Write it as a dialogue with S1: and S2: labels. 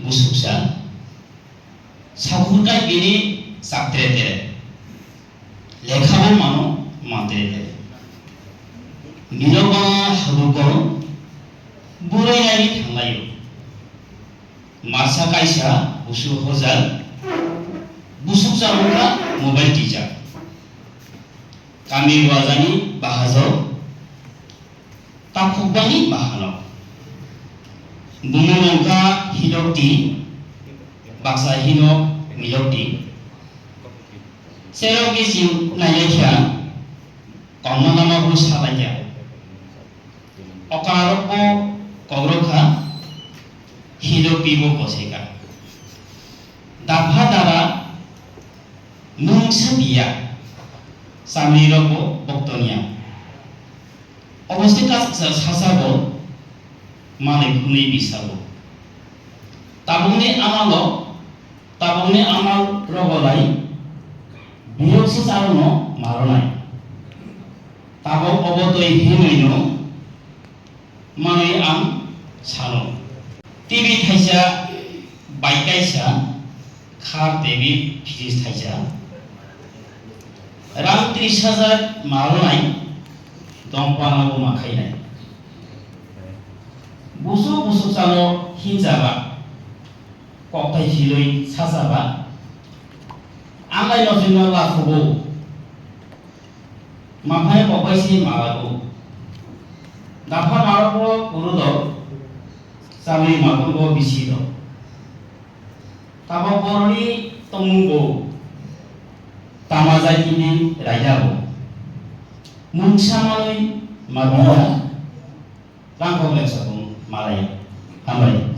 S1: busuksa sakurkai bini saktere tere lekhabo mano mantere tere miloba haruko burai nani thangayo marsa kaisa busu hojal busuk jamuka mobile teacher kami wajani bahajo takubani bahano bumulongka hilokti baksa hinok milokti seroki siu nayekha komnama bu sabanya okaroko kogrokha hilokti bo koseka dabha dara nungsabiya samriroko boktonia অবস্থিত সাসাবো মানে খুনি বিসাবো তাবুনি আমাল রগলাই বিয়সি চারনো মারনাই তাবো অবতই হিনইনো মানে আম সানো TV থাইসা বাইকাইসা খার দেবী ফিজিস থাইসা Ram 30,000 মারনাই dongpanago makainai busuk sano hinjaba koktai hiloi sasaba angai nojino lakobo maphai kokaisi malago dafa marabo urudo sami makongo bisido tabo korni tomungo tamazai kini raijabo mungsamaloi mabiya rangkong leksabung malaya hambai